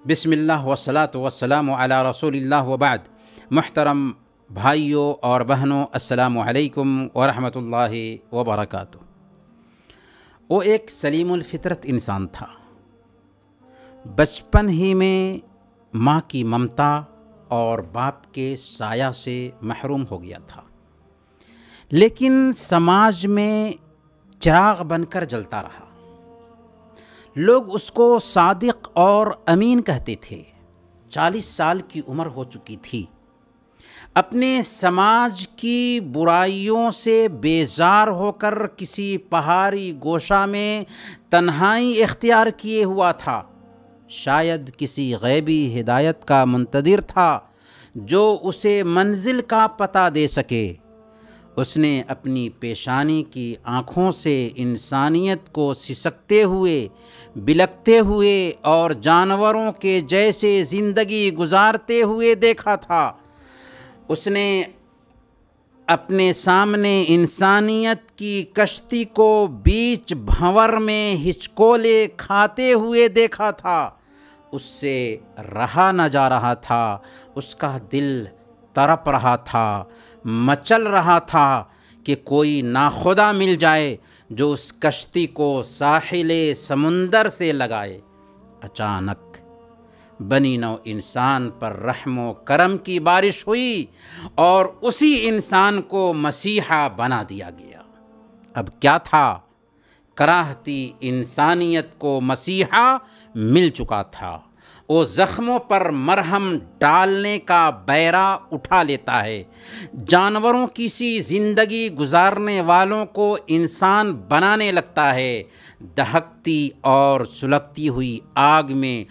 بسم اللہ والصلاۃ والسلام علی رسول اللہ وبعد۔ محترم بھائیوں اور بہنوں، السلام علیکم ورحمۃ اللہ وبرکاتہ۔ وہ ایک سلیم الفطرت انسان تھا۔ بچپن ہی میں ماں کی ممتا اور باپ کے سایہ سے محروم ہو گیا تھا، لیکن سماج میں چراغ بن کر جلتا رہا۔ لوگ اس کو صادق اور امین کہتے تھے۔ 40 سال کی عمر ہو چکی تھی۔ اپنے سماج کی برائیوں سے بیزار ہو کر کسی پہاڑی گوشہ میں تنہائی اختیار کیے ہوا تھا۔ شاید کسی غیبی ہدایت کا منتظر تھا جو اسے منزل کا پتہ دے سکے۔ اس نے اپنی پیشانی کی آنکھوں سے انسانیت کو سسکتے ہوئے، بلکتے ہوئے اور جانوروں کے جیسے زندگی گزارتے ہوئے دیکھا تھا۔ اس نے اپنے سامنے انسانیت کی کشتی کو بیچ بھنور میں ہچکولے کھاتے ہوئے دیکھا تھا۔ اس سے رہا نہ جا رہا تھا۔ اس کا دل تڑپ رہا تھا، مچل رہا تھا کہ کوئی ناخدا مل جائے جو اس کشتی کو ساحل سمندر سے لگائے۔ اچانک بنی نوع انسان پر رحم و کرم کی بارش ہوئی اور اسی انسان کو مسیحا بنا دیا گیا۔ اب کیا تھا؟ کراہتی انسانیت کو مسیحا مل چکا تھا۔ وہ زخموں پر مرہم ڈالنے کا بیرا اٹھا لیتا ہے، جانوروں کی سی زندگی گزارنے والوں کو انسان بنانے لگتا ہے، دہکتی اور سلگتی ہوئی آگ میں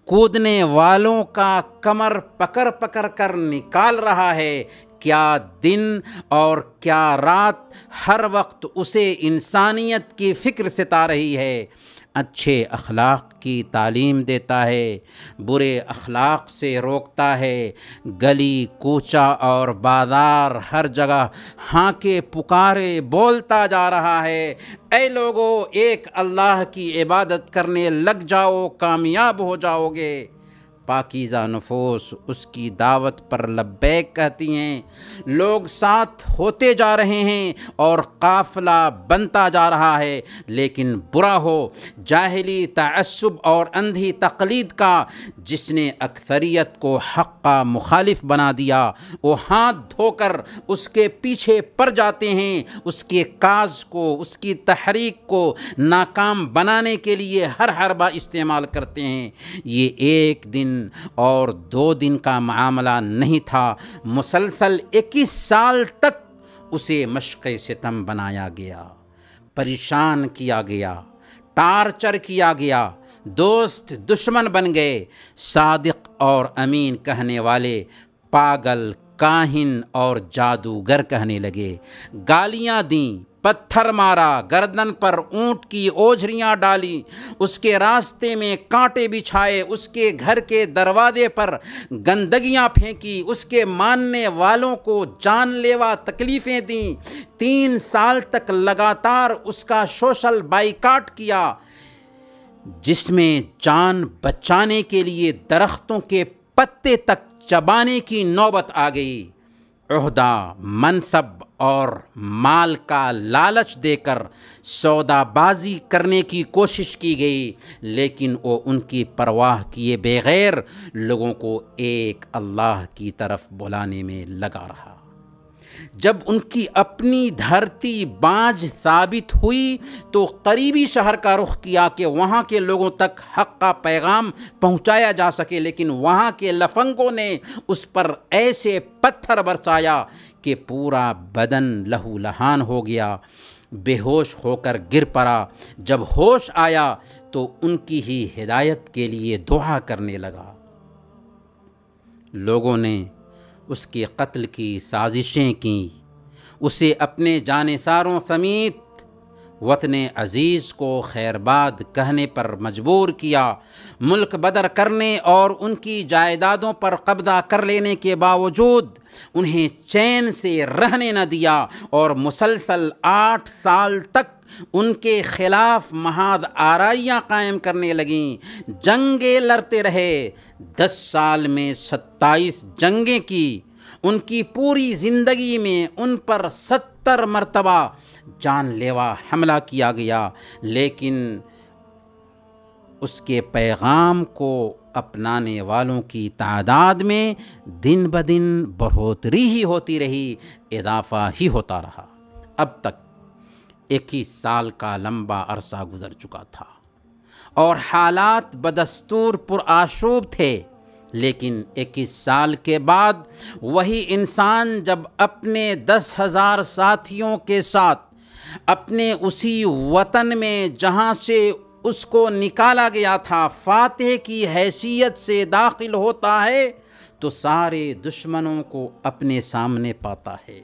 کودنے والوں کا کمر پکڑ پکڑ کر نکال رہا ہے۔ کیا دن اور کیا رات ہر وقت اسے انسانیت کی فکر ستا رہی ہے۔ اچھے اخلاق کی تعلیم دیتا ہے، برے اخلاق سے روکتا ہے۔ گلی کوچہ اور بازار ہر جگہ ہانکے پکارے بولتا جا رہا ہے، اے لوگو، ایک اللہ کی عبادت کرنے لگ جاؤ، کامیاب ہو جاؤ گے۔ پاکیزہ نفوس اس کی دعوت پر لبیک کہتی ہیں۔ لوگ ساتھ ہوتے جا رہے ہیں اور قافلہ بنتا جا رہا ہے، لیکن برا ہو جاہلی تعصب اور اندھی تقلید کا، جس نے اکثریت کو حق کا مخالف بنا دیا۔ وہ ہاتھ دھو کر اس کے پیچھے پڑ جاتے ہیں، اس کے کاز کو، اس کی تحریک کو ناکام بنانے کے لیے ہر حربہ استعمال کرتے ہیں۔ یہ ایک دن اور 2 دن کا معاملہ نہیں تھا، مسلسل 21 سال تک اسے مشق ستم بنایا گیا، پریشان کیا گیا، ٹارچر کیا گیا، دوست دشمن بن گئے، صادق اور امین کہنے والے پاگل، کاہن اور جادوگر کہنے لگے، گالیاں دیں، پتھر مارا، گردن پر اونٹ کی اوجھریاں ڈالی، اس کے راستے میں کانٹے بچھائے، اس کے گھر کے دروازے پر گندگیاں پھینکی، اس کے ماننے والوں کو جان لیوا تکلیفیں دیں۔ 3 سال تک لگاتار اس کا سوشل بائیکاٹ کیا، جس میں جان بچانے کے لیے درختوں کے پتے تک چبانے کی نوبت آ گئی۔ عہدہ، منصب اور مال کا لالچ دے کر سودا بازی کرنے کی کوشش کی گئی، لیکن وہ ان کی پرواہ کیے بغیر لوگوں کو ایک اللہ کی طرف بلانے میں لگا رہا۔ جب ان کی اپنی دھرتی بانجھ ثابت ہوئی تو قریبی شہر کا رخ کیا کہ وہاں کے لوگوں تک حق کا پیغام پہنچایا جا سکے، لیکن وہاں کے لفنگوں نے اس پر ایسے پتھر برسایا کہ پورا بدن لہو لہان ہو گیا، بے ہوش ہو کر گر پڑا۔ جب ہوش آیا تو ان کی ہی ہدایت کے لیے دعا کرنے لگا۔ لوگوں نے اس کے قتل کی سازشیں کیں، اسے اپنے جانثاروں سمیت وطن عزیز کو خیرباد کہنے پر مجبور کیا، ملک بدر کرنے اور ان کی جائیدادوں پر قبضہ کر لینے کے باوجود انہیں چین سے رہنے نہ دیا اور مسلسل 8 سال تک ان کے خلاف محاذ آرائیاں قائم کرنے لگیں، جنگیں لڑتے رہے۔ 10 سال میں 27 جنگیں کی۔ ان کی پوری زندگی میں ان پر 70 مرتبہ جان لیوا حملہ کیا گیا، لیکن اس کے پیغام کو اپنانے والوں کی تعداد میں دن بدن بڑھوتری ہی ہوتی رہی، اضافہ ہی ہوتا رہا۔ اب تک 21 سال کا لمبا عرصہ گزر چکا تھا اور حالات بدستور پرآشوب تھے، لیکن 21 سال کے بعد وہی انسان جب اپنے 10,000 ساتھیوں کے ساتھ اپنے اسی وطن میں جہاں سے اس کو نکالا گیا تھا فاتح کی حیثیت سے داخل ہوتا ہے تو سارے دشمنوں کو اپنے سامنے پاتا ہے۔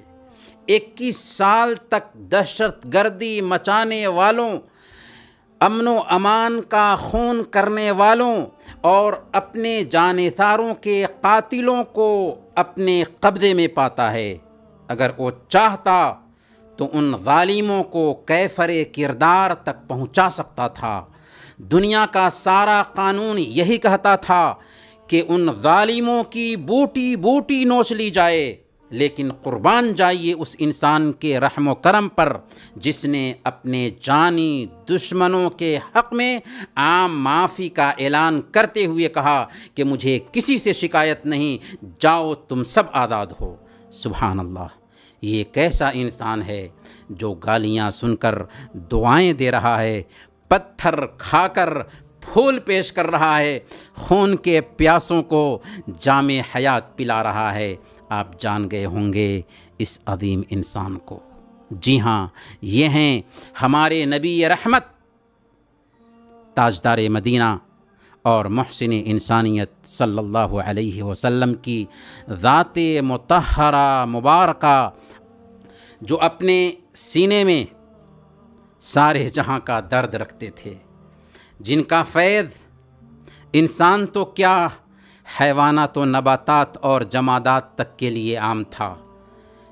21 سال تک دہشت گردی مچانے والوں، امن و امان کا خون کرنے والوں اور اپنے جانثاروں کے قاتلوں کو اپنے قبضے میں پاتا ہے۔ اگر وہ چاہتا تو ان ظالموں کو کیفر کردار تک پہنچا سکتا تھا۔ دنیا کا سارا قانون یہی کہتا تھا کہ ان ظالموں کی بوٹی بوٹی نوچ لی جائے، لیکن قربان جائیے اس انسان کے رحم و کرم پر جس نے اپنے جانی دشمنوں کے حق میں عام معافی کا اعلان کرتے ہوئے کہا کہ مجھے کسی سے شکایت نہیں، جاؤ تم سب آزاد ہو۔ سبحان اللہ، یہ کیسا انسان ہے جو گالیاں سن کر دعائیں دے رہا ہے، پتھر کھا کر پھول پیش کر رہا ہے، خون کے پیاسوں کو جام حیات پلا رہا ہے۔ آپ جان گئے ہوں گے اس عظیم انسان کو۔ جی ہاں، یہ ہیں ہمارے نبی رحمت، تاجدار مدینہ اور محسن انسانیت صلی اللہ علیہ وسلم کی ذات مطہرہ مبارکہ، جو اپنے سینے میں سارے جہاں کا درد رکھتے تھے، جن کا فیض انسان تو کیا حیوانات و نباتات اور جمادات تک کے لیے عام تھا۔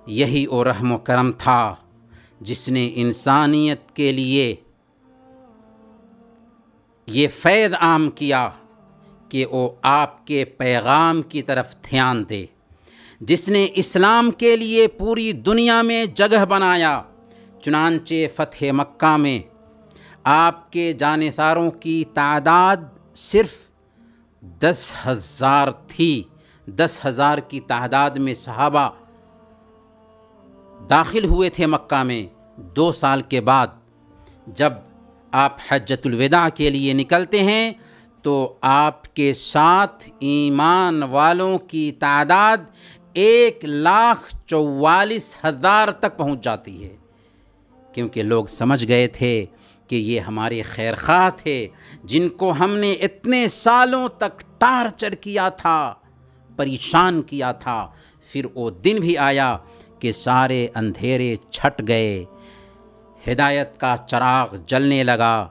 یہی وہ رحم و کرم تھا جس نے انسانیت کے لیے یہ فیض عام کیا کہ وہ آپ کے پیغام کی طرف دھیان دے، جس نے اسلام کے لیے پوری دنیا میں جگہ بنایا۔ چنانچہ فتح مکہ میں آپ کے جانثاروں کی تعداد صرف 10,000 تھی۔ 10,000 کی تعداد میں صحابہ داخل ہوئے تھے مکہ میں۔ 2 سال کے بعد جب آپ حجۃ الوداع کے لیے نکلتے ہیں تو آپ کے ساتھ ایمان والوں کی تعداد 1,44,000 تک پہنچ جاتی ہے، کیونکہ لوگ سمجھ گئے تھے کہ یہ ہمارے خیر خواہ تھے جن کو ہم نے اتنے سالوں تک ٹارچر کیا تھا، پریشان کیا تھا۔ پھر وہ دن بھی آیا کہ سارے اندھیرے چھٹ گئے، ہدایت کا چراغ جلنے لگا،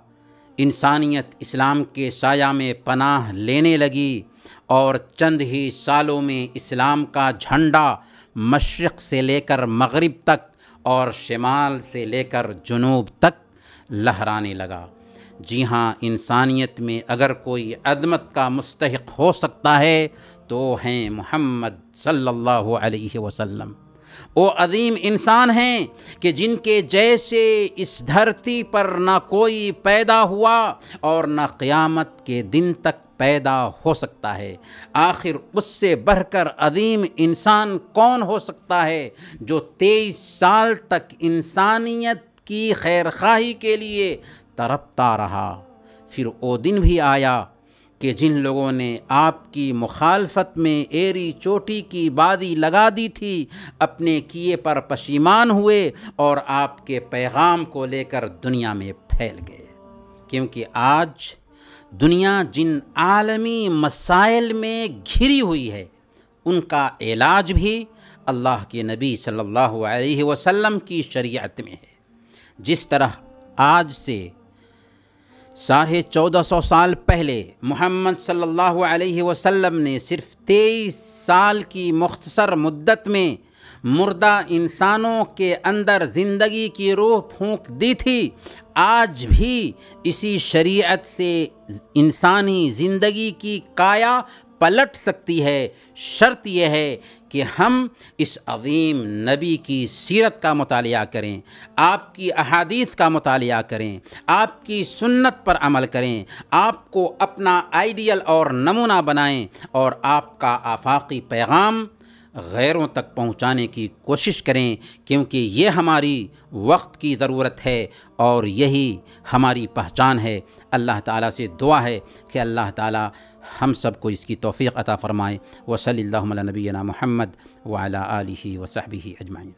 انسانیت اسلام کے سایہ میں پناہ لینے لگی، اور چند ہی سالوں میں اسلام کا جھنڈا مشرق سے لے کر مغرب تک اور شمال سے لے کر جنوب تک لہرانے لگا۔ جی ہاں، انسانیت میں اگر کوئی عظمت کا مستحق ہو سکتا ہے تو ہیں محمد صلی اللہ علیہ وسلم۔ وہ عظیم انسان ہیں کہ جن کے جیسے اس دھرتی پر نہ کوئی پیدا ہوا اور نہ قیامت کے دن تک پیدا ہو سکتا ہے۔ آخر اس سے بڑھ کر عظیم انسان کون ہو سکتا ہے جو 23 سال تک انسانیت کی خیر خواہی کے لیے تڑپتا رہا۔ پھر وہ دن بھی آیا کہ جن لوگوں نے آپ کی مخالفت میں ایری چوٹی کی بازی لگا دی تھی، اپنے کیے پر پشیمان ہوئے اور آپ کے پیغام کو لے کر دنیا میں پھیل گئے۔ کیونکہ آج دنیا جن عالمی مسائل میں گھری ہوئی ہے، ان کا علاج بھی اللہ کے نبی صلی اللہ علیہ وسلم کی شریعت میں ہے۔ جس طرح آج سے 1450 سال پہلے محمد صلی اللہ علیہ وسلم نے صرف 23 سال کی مختصر مدت میں مردہ انسانوں کے اندر زندگی کی روح پھونک دی تھی، آج بھی اسی شریعت سے انسانی زندگی کی کایا پلٹ سکتی ہے۔ شرط یہ ہے کہ ہم اس عظیم نبی کی سیرت کا مطالعہ کریں، آپ کی احادیث کا مطالعہ کریں، آپ کی سنت پر عمل کریں، آپ کو اپنا آئیڈیل اور نمونہ بنائیں اور آپ کا آفاقی پیغام غیروں تک پہنچانے کی کوشش کریں، کیونکہ یہ ہماری وقت کی ضرورت ہے اور یہی ہماری پہچان ہے۔ اللہ تعالیٰ سے دعا ہے کہ اللہ تعالیٰ ہم سب کو اس کی توفیق عطا فرمائے۔ وصلی اللہ علی نبینا محمد وعلی آلہ وصحبہ اجمعین۔